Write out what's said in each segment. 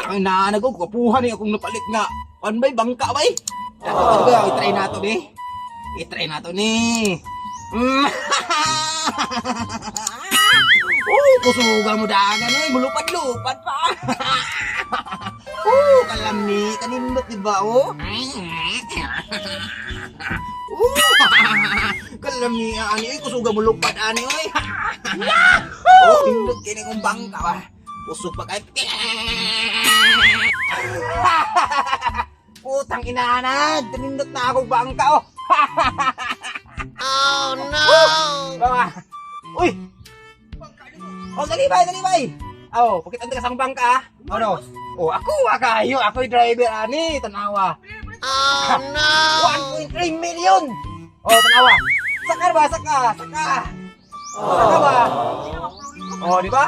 Tangin na ko, kapuhan eh akong napalit nga. Pan bay, bangka bay. Ano ba, i-try na to, be. I-try na to, ni. Kusuga mo dagan, eh. Mulupad-lupad pa. Kalami, kanindot, diba, oh? Kalami, ani, kusuga mo lupad, ani, oy. Hindot kini kong bangka, ba. Kusog pa kahit. Putang inaanad, kanindot na ako bangka, oh. Oh no! Uy! Oh, dali bay! Oh, pakit ang kasang bangka, ah. Ano? Oh, ako ako'y driver, ani, tanawa. Oh no! 1.3 million! Oh, tanawa. Saka ba? Saka ba? Oh, di ba?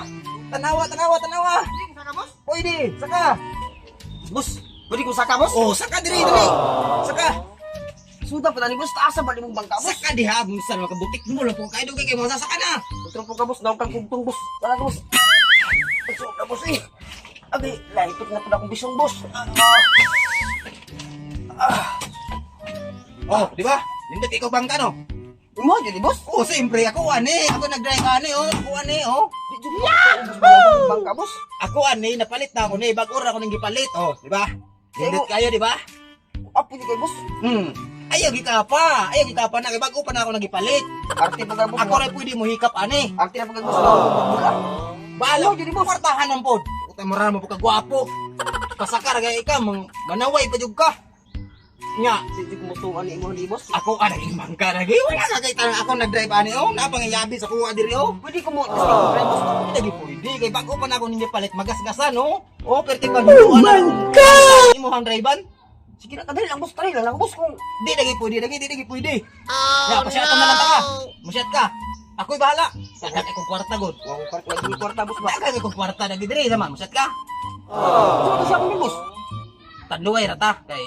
Tanawa. Pwede, saka. Boss, pwede ko saka, boss? Oh, saka diri. Saka. Sudah pa tani, boss. Taasa pa mong bangka, boss. Saka diha, minsan makabutik mo lang po kayo kay mo saka na. Tutro po ka, boss. Daw kang kugtong, boss. Tara, boss. Pagsuot na, boss, eh. Abi, lahipit na po na akong bisong, boss. Oh, di ba? Nindot ikaw bangka, no? Mo, jadi, boss. Oh, siyempre ako ani. Ako nag-drive ani, oh. Ako ani, oh. Yahoo! Bangka, boss. Ako ani, napalit na ako ni bago ra ako nang gipalit. Oh, di ba? Nindot kayo, di ba? Apo di kay, boss. Ayaw kita pa na kay bago pa na ako nagipalit. Arte pa ka, boss. Ako rin pwede mo hikap ani. Arte na pa ka, boss. Bula. Balo, jadi mo kwartahan ng pod. Utay mo ra mo ka gwapo. Pasakar gay ka, manaway pa jud ka. Nya, Hindi ko mo ito, ani mo, ni, boss. ako ana imang ka na gay. Wala ka kay tanang ako nag-drive ani, oh. Napangayabi sa kuha diri, oh. Pwede ko mo, boss. Hindi pwede kay bago pa na ako ninyo palit magasgasan, oh. Oh, perti ka. Oh my God! Imo hang drivean? Sige na, kadali lang, boss. Try lang, boss. Kung Di lagi pwede. Oh Ya, pasyatan na lang ta ka. no! Musyat ka. Ako'y bahala. Dagan kay kong kwarta god. wow, kwarta, boss ba? Dagan kay kong kwarta na gidiri naman. Musyat ka. Sino siya akong boss? Tanduay rata kay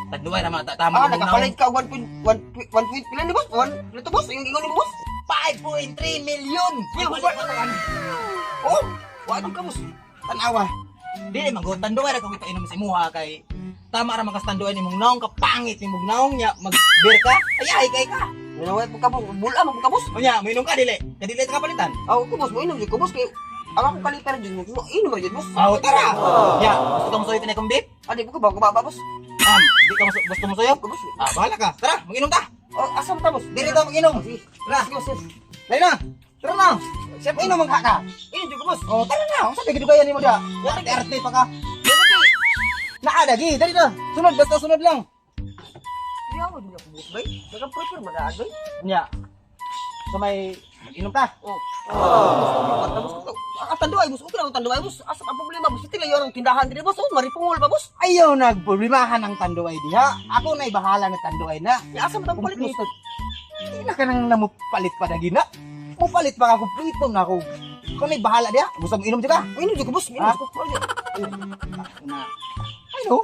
tanduay naman tama. Nakapalit ka 1.1 pilan ni boss? 1 ito, boss? Yung ingon ni boss? 5.3 million. Oh, wala ka, boss. Tanawa. Dili man god tanduay ra kung ipainom sa imuha kay tama ra makas tanduay nimong naong kapangit nimong naong nya magbeer ka. Ayahay kay ka. Minawet mo ka, boss. Bula mo ka, boss. Unya, mainom ka dili. Kadili ka palitan. Ako ko, boss. Mo inom ko, boss. Kaya ang akong kaliper dyan mo. Inom mo dyan, boss. Oh, tara. Ya, gusto ka mo suyo tinay kong beef? Adi po ka ba? Kubaba, boss. Di ka gusto mo suyo? Boss. Bahala ka. Tara, mag-inom ta. Oh, asam ta, boss. Dili ta mag-inom. Tara. Sige, boss. Dali na. Tara na. Siyempre inom ang ka. Inom dyan ko, boss. Oh, tara na. Ang sabi gidugayan nimo da. Arte pa ka. Naadagi, dali na. Sunod basta sunod lang. Di ako dyan ako, boss, bay. Nagka-prepare mo na, bay. Nya. So may inom ta. Oh. Kwarta, boss. Tanduay, boss. Okay lang ang tanduay, boss. Asam ang problema, boss. Ito lang yung tindahan din, boss. Oh, maripungol ba, boss? Ayaw nagproblemahan ng tanduay diha. Ako na'y bahala ng tanduay na. Asam ang palit, boss. Hindi na ka nang namupalit pa na gina. Mupalit pa ako, prito na ako. Ikaw na'y bahala diha. Gusto mo inom di ba? Inom dyan ko, boss. Inom Ha? dyan ko. Na. Ano?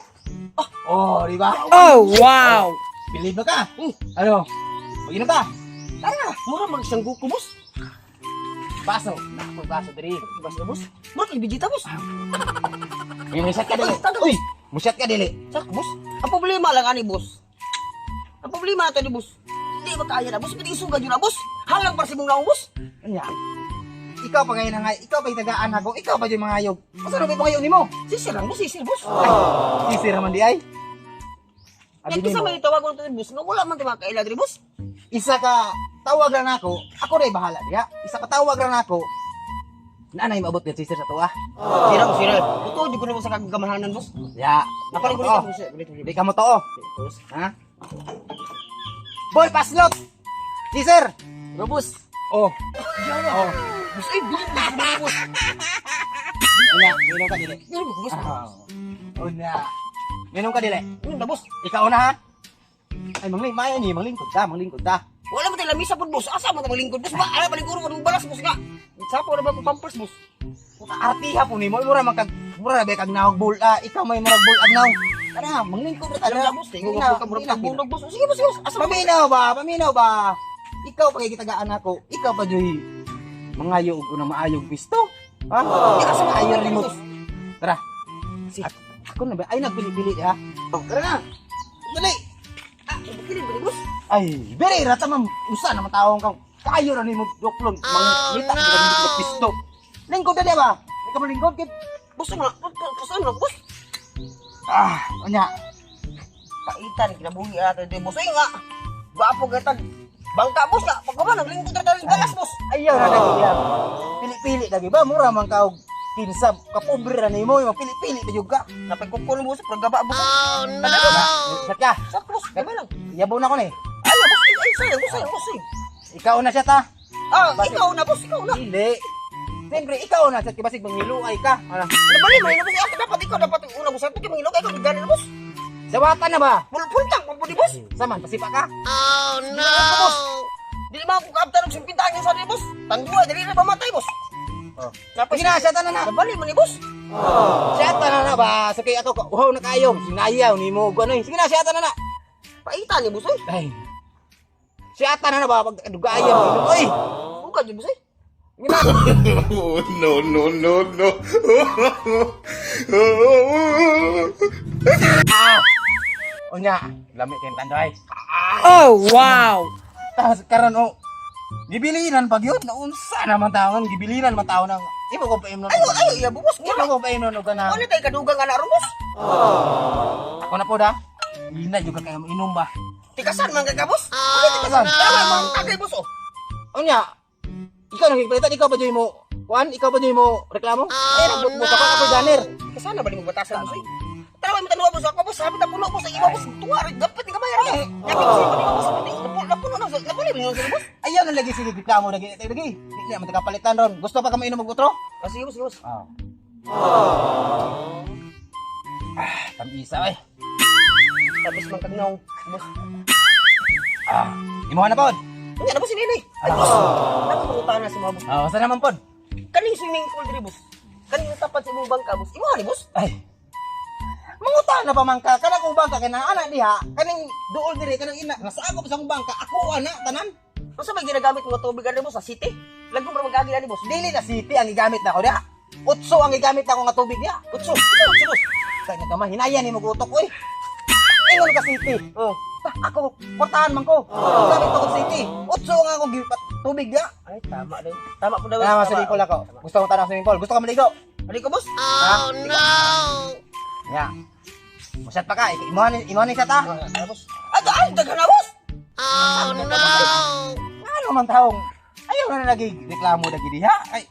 Oh, di ba? Oh wow! Believe na ka. Ano? Mag-inom ka. Tara. Mura man siyang guko, boss. Baso. Naku, baso diri. Bas na, boss. Mura kay bigita, boss. May musyat ka dili. Taga, Uy, musyat ka dili. Sak, boss. Ang problema lang ani, boss. Ang problema natin ni boss. Hindi ba kaya na, boss? Pwede isugad yun na, boss. Halang para si mong naong, boss. Anya. Ikaw pa ngayon nga, ikaw pa yung tagaan ako, ikaw pa yung mga ayog. Masarap yung mga ayog nimo. Sisir lang, boss. Sisir, boss. Sisira man di ay. Yan Abi kasi nimo. may tawag ko ito, boss. Nga wala man tayo makailag rin, boss. Isa ka tawag lang ako rin bahala diya. Isa ka tawag lang ako. Naanay maabot din sisir sa tuwa. Sira ko, sira. Ito, di ko na sa kagamahanan, boss. Ya, Napaling ko oh. nito, boss. Di ka mo to, oh. Ha? Boy, paslot! Sisir! Robos. Oh. Oh. Boss, ay, bilis mo, boss. Unya, minum ka dili. Yan, boss. Unya. Minum ka dili. Yun na, boss. Ikaw na ha. Ay, maya ni, manglingkod ka. Wala mo tayo lamisa po, boss. Asa mo tayo malingkod, boss. Ba, ala, palingkuro ko ng balas, boss nga. Sapo na ba po pampers, boss? Artiha po ni mo, mura ba kag nawag bula. Ikaw may murag bul agnaw. Tara, manglingkod ka Alam na. na, boss. Tingko ka po ka murag tagbundog, boss. Sige, boss, boss. Asa mo? Paminaw ba? Ikaw pa kay kitagaan ako. Ikaw pa joy. Mangayo og na maayog pisto. Ha? Di asa maayo rin mo. Tara. Ako na ba? Ay, nagpili-pili ha. Oh, tara na. Dali. Kilig ba ni boss? Ay, beri rata mam. Usa naman taong kang kayo na ni mo doklon. Mangita ka ng pisto. Lingkod na ba? Hindi ka malingkod kit. Boss nga, boss. Anya. Paitan kinabuhi ato di boss. Ay nga. Gwapo gatag. Bangka boss nga. Pagkaman naglingkod ra tayo galas boss. Ayaw na nagyan. Pili-pili lagi ba? Mura man ka og kinsa kapobre ra nimo, mapili-pili pa jud ka. Napay kukul boss, pagaba boss. Oh no! Sat ka. Sa boss, gamay lang. Yabaw na ko ni. Ay, boss, ay sayang boss. Ikaw na siya ta. Ikaw na boss, ikaw na. Hindi. Siyempre, ikaw na sa kibasig mangiluay ka. Ano? Nabali mo na boss. Ako dapat una boss. Ako kimangilog ay ko ganin boss. Dawatan na ba? Pultang pag di boss. Saman, pasipa ka. Oh no! Di man ko kaabtan og simpintahan sa di boss. Tangduay dili na mamatay boss. Oh. Napay Sige na, siya ta na na. Nabali mo ni boss. Siya ta na na ba? So kay ako, uhaw na kayo. Sinayaw ni mo. Ganoy. Sige na, siya ta na na. Paitan ni boss ay. Ay. Siya ta na na ba? Pagkadugayan mo. Oy! Buka di boss ay. Gina. Oh, no, no, no, no. O nya, lamig kayong tandoy. Oh wow! Tapos karon o. Gibilinan pag yun. Naunsa naman taon. Gibilinan man taon ng. Iba ko pa imnon. Ayo iya boss. Iba ko pa imnon o ka na. Ano tay kadugang ana ron boss? Ako na po da. Ina juga kayo inom ba? Tikasan man ka boss? Oh Tikasan. Tara no! man kagay boss oh. O nya. Ikaw nang higpalitan, ikaw ba dyan mo? Juan, ikaw ba dyan mo reklamo? Ay, nagbut mo. Saka ako ganer. Kasana ba ni mo batasan boss ay? Tara mo tanong boss ako boss. Sabi ta puno boss ay iba boss. Tuwari dapat ni kamay ra. Yakin ko sa boss. Napuno na. Napuli mo yung boss. Ayaw na lagi sige reklamo lagi. Lagi. Hindi naman palitan ron. Gusto pa ka mainom mag-utro? Sige boss. Tamisa eh. Tapos man kagnong boss. Imuha na pod. Nga na boss ini. Ay boss. Nakupunta na si mga boss. Saan naman pod? Kaning swimming pool diri boss. Kaning tapat sa imong bangka boss. Imo ni boss. Ay. Mangutan na pa man ka. Kana kong bangka kanang anak diha. Kaning duol diri kanang ina. Nasagop sa akong bangka. Ako ana tanan. Unsa may ginagamit mo tubig ani boss sa city? Lagom ra magagi ani boss. Dili na city ang igamit na ko diha. Utso ang igamit na ko nga tubig diha. Utso. Boss. Kaya nagama hinaya ni mo gutok oy. Ingon ka city. Oh. Ako kwartahan man ko. Gamit ko city. Utso nga akong tubig diha. Ay tama din. Tama po daw. Tama sa swimming pool ako. Gusto mo tanong swimming pool. Gusto ka maligo? Ali ko boss. Oh no! Ya. Musat pa ka. Imuhanin sa ta. Ay boss. Ay daghan na boss. Oh no! Ano man taong. Ayaw na lagi reklamo lagi diha. Ay.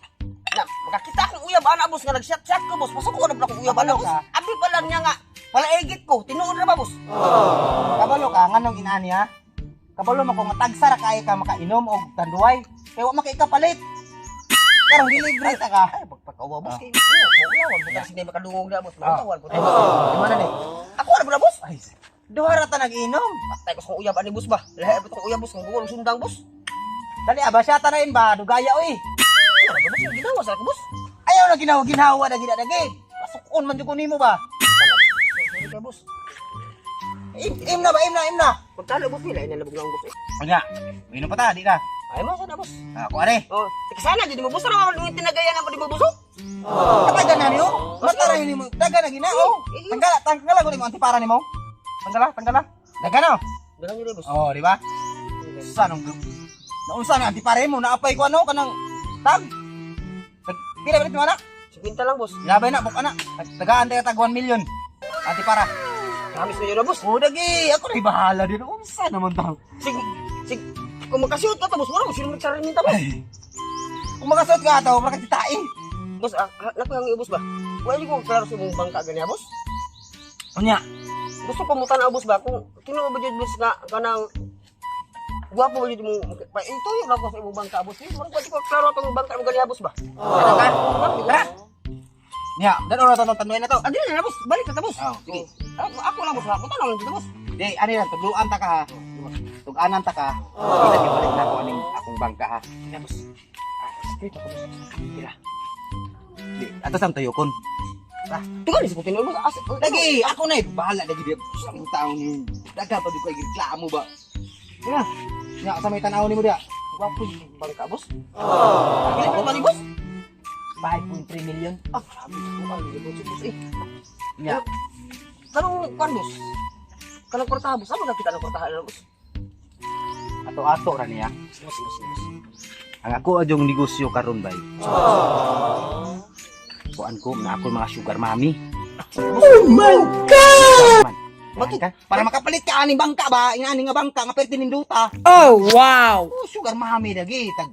Na, makakita kong uyab ana boss nga nag-shot ko boss. Pasok ko na pala kong uyab ana boss. Abi pa lang niya nga. Wala egit ko. Tinuod na ba boss? Kabalo ka nganong inaani ha. Kabalo man ko nga tagsara kay ka makainom og tanduay. Kay wa makikapalit. Karong delivery ta ka. Ay pagpakawa boss kay. Uyawan buta sige makadungog na boss. Makawal ko. Ay, mo na ni. Ako na boss. Ay. Duha ra ta nag-inom. Patay ko sa uyab ani boss ba? Lahi ba tong uyab boss kung gugol sundang boss? Dali aba siya ta na in ba dugaya oy. Ano ba boss yung ginawa sa ako boss? Ayaw na ginawa na ginadagi. Pasukon man jud ko nimo ba. Sorry ka boss. Im na. Pagkala boss nila inalabog lang boss eh. Unya. Inom pa ta di na. Ay mo sana boss. Ako are. Oh, sana jud mo boss ra mo tinagayan ako di mo boss. Kataga na niyo? Basta ra yun mo. Daga na ginao. Tanggal ko ni mo antipara nimo. Tanggal. Daga na. Dalang yun boss. Oh, di ba? Sanong naunsa na antipara mo naapay ko ano kanang tag. Pila ba mo na? 50 lang boss. Labay na buk ana. Tagaan tayo tag 1 million. Antipara. Kamis ko yun boss. Oh, dagi. Ako na bahala din. Unsa naman daw. Sig kung magkashoot ka to boss, wala mo sino nagsarin ta boss. Kung makasuot ka ato, para kita Boss, nakang boss ba? Wala ko klaro sa mong bangka ganyan boss. Unya. Gusto ko mo tanaw boss ba kung kinuha ba jud boss nga kanang guwapo ba jud mo pa ito yung lang ko sa imong bangka boss. Murag ba ko klaro ang mong bangka mo ganyan boss ba? Tara. Nya, dan ora tanuin na to. Adi na boss, balik ka ta boss. Oh, sige. Ako lang boss, ako tanong dito boss. Di, ano yan, tugluan ta ka ha. Tug-anan ta ka. Hindi lagi balik na ako aning akong bangka ha. Ya boss. Straight ako boss. Kira. Di, atas ang tuyokon. Tugan sa putin boss. Lagi, ako na bahala lagi di. Isang taon ni. Daga pa di ko reklamo ba. Kira. Nya sa may tanaw ni mo dia. Guwapo yung bangka boss. Pili pa ni boss. 5.3 million. Sabi ko ba, boss eh. Nya. Kanang kuan boss. Kanang kwartahan boss. Ano na kita ng kwartahan boss? Ato-ato ra niya. Boss. Ang ako adjong negosyo karon bay. Kuan ko na ako mga sugar mommy. Oh my God! Bakit? Para makapalit ka aning bangka ba? Inaani nga bangka nga pwede ninduta. Oh, wow! Oh, sugar mommy dagi tag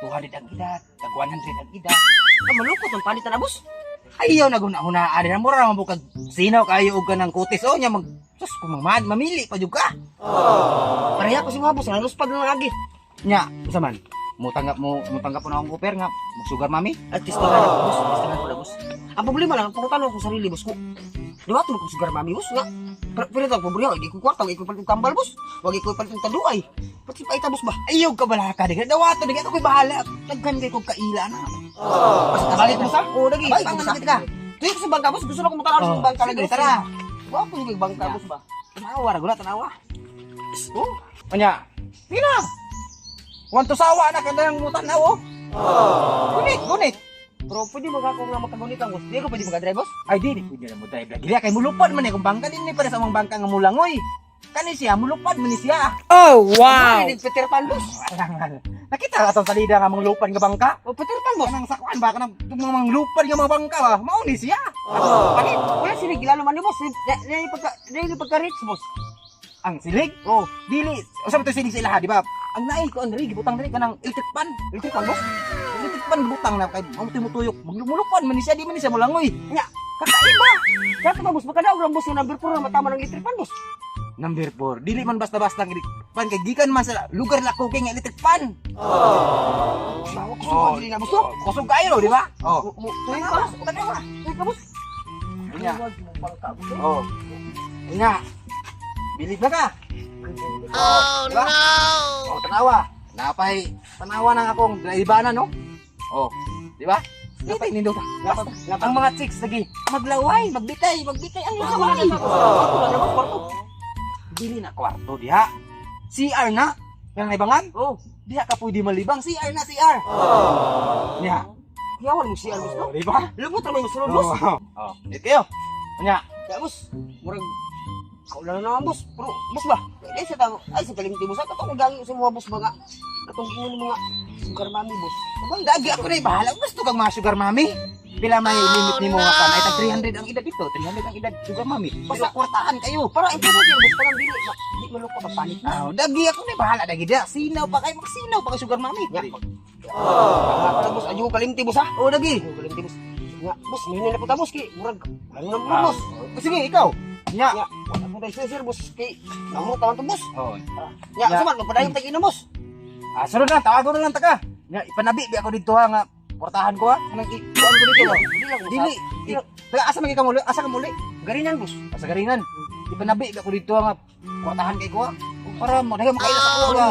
200 ang edad, tag 100 ang edad. Ah, malukot ang palit na boss. Ayaw na guna-hunaan na mura naman bukag sinaw kayo og kanang kutis o nya mag sus kung mamili pa jud ka. Pareha ko si mga boss. Halos pa na lagi. Nya, sa man. Mutanggap po na akong kuper nga mag sugar mommy. At testingan ako boss. Testingan ko na boss. Ang problema lang, pangutano ko sarili boss ko. Diba ito ko sugar mami boss nga. Pero ito ang problema, hindi ko kwarta, hindi ko palit yung tambal boss. Huwag ko palit yung taduay. Pati pa ita boss ba? Ayaw ka bala ka diga. Dawato diga ako bahala. Daghan kay kog kaila na. Balit mo sa? Oo, lagi. Abay, Pangan pangan ka. Tuyo ko sa bangka boss. Gusto na ko matanaw sa bangka lagi. Sige, tara. Huwag ko yung bangka boss ba? Tanawa ra guna tanawa. Oh, anya. Pina. Want to sawa na kadang mutan na oh. Gunit. Pero pwede mo ako nga makagunit boss. Hindi ko pwede mag-drive boss. Ay di pwede na mo drive lagi. Kay mulupad man kung bangka din ni para sa mga bangka nga mulangoy. Kani siya mulupad man ni siya. Oh, wow! Hindi Peter Pan boss. Alangan. Nakita ka sa salida nga mga lupad nga bangka? O Peter Pan boss. Kanang sakuan ba kanang mga lupad nga mga bangka ba? Mao ni siya. Palit. Wala sinig. Lalo man ni boss. Dili pagka-rich boss. Ang silig? Oh, dili. Usa man to silig sa ilaha, di ba? Ang naay ko anri gibutang diri kanang electric pan. Electric pan boss. Electric pan gibutang na kay amo timutuyok. Maglupad man ni siya, di man ni siya mulangoy. Nya. Kakaiba. Kaya ba boss? Makadaog lang boss yung number 4 na matama ng electric pan boss. Number 4. Dili man basta-basta ang electric pan kay gikan man sa lugar la ko kay nga electric pan. Kusog dili na boss. Kusog kayo, di ba? Oh. Tuyo ka boss. Tuyo ka boss. Nya. Oh. Nya. Bilib na ka. Oh, Diba? no! Oh, tanawa. Napay tanawa nang akong draibanan, no? Oh, di ba? Napay nindo. Ang mga chicks lagi maglaway, magbitay ang laway. Dili na kwarto diha. CR na. Yang naibangan? Oh. Diha ka pwede malibang. CR na, CR. Diha. Yawan mo siya boss. Oh, di ba? Lubot na mo sulod boss. Oh, dito kayo. Anya. Ya boss. Murag kaulan na naman boss. Pero boss ba? Ay sa talimti boss. Katong gangi sa mga boss ba nga. Katong kunin mga sugar mami boss. Abang dagi ako na bahala. Gusto kang mga sugar mommy. Pila may limit ni mo nga kan? Ay, tag 300 ang edad dito. 300 ang edad sugar mommy. Basta kwartahan kayo. Para importante boss. Parang dili. Di man ko papanik na. Oh, dagi ako na bahala dagi da. Sinaw pa kay magsinaw pa kay sugar mommy. Para boss. Adyo kalimti boss ha. Oh, dagi. Kalimti boss. Nga boss. Minil na po ta boss. Ki. Murag. Ano na mo boss. Sige, ikaw. Nya. Ya. Wala mo tayo sir boss. Ki. Namo taman to boss. Oh. Ya. Ya. Suman. Magpadayon tayo na boss. Ah, sunod na, tawago na lang taka. Nga ipanabi di ako dito ha nga. Portahan ko ha. Kanang ikuan ko dito. Dili lang. Dili. Taga asa man ka muli? Asa ka muli? Garingan boss. Sa garingan. Ipanabi di ako dito ha nga. Portahan kay ko ha. Para magdaga makaila sa ko ha.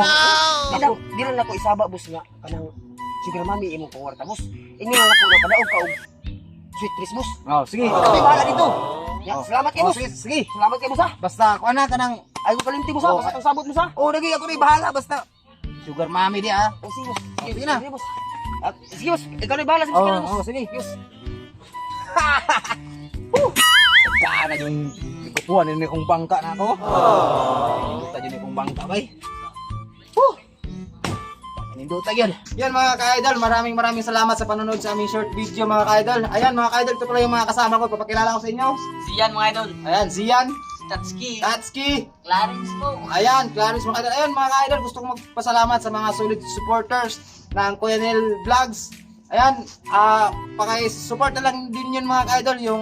Di lang ako isaba boss nga kanang sugar mami imong kwarta boss. Ingon lang ako na padaog ka og sweet trees boss. Oh, sige. Kami bahala dito. Ya, Oh. salamat kayo Oh, boss. sige, sige. Salamat kayo boss ha. Basta kuan na kanang Ay ko kalimti boss ha. Oh. Basta ang sabot boss ha. oh, dagi ako rin bahala basta sugar mommy di ha. Oh, sige boss. Sige na. Sige boss. At sige boss, ikaw na bahala sa Oh, boss. oh, sige. Yes. Kana yung ikupuan ni kong bangka na ako. Induta yun kong bangka bay. Induta yun. Yan mga ka-idol, maraming salamat sa panonood sa aming short video mga ka-idol. Ayan mga ka-idol, ito pala yung mga kasama ko. Papakilala ko sa inyo. Siyan mga idol. Ayan, Zian, Tatski. Tatski. Clarence po. Ayan, Clarence mga ka-idol. Ayan mga ka-idol, gusto kong magpasalamat sa mga solid supporters ng Kuya Nel Vlogs. Ayan, paki-support na lang din yun mga ka-idol, yung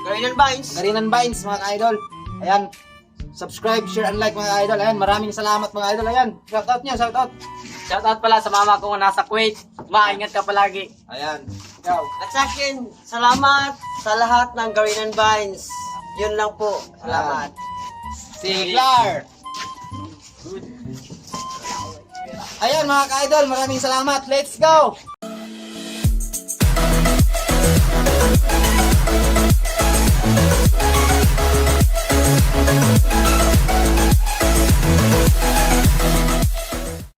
Garinal Vines. Garinan Vines mga ka-idol. Ayan, subscribe, share, and like mga ka-idol. Ayan, maraming salamat mga idol. Ayan, shoutout nyo, shoutout. Shoutout pala sa mama ko nasa Kuwait. Maingat ka palagi. Ayan, ikaw. At sa akin, salamat sa lahat ng Garinal Vines. Yun lang po. Salamat. Si Clar. Ayan mga ka-idol, maraming salamat. Let's go!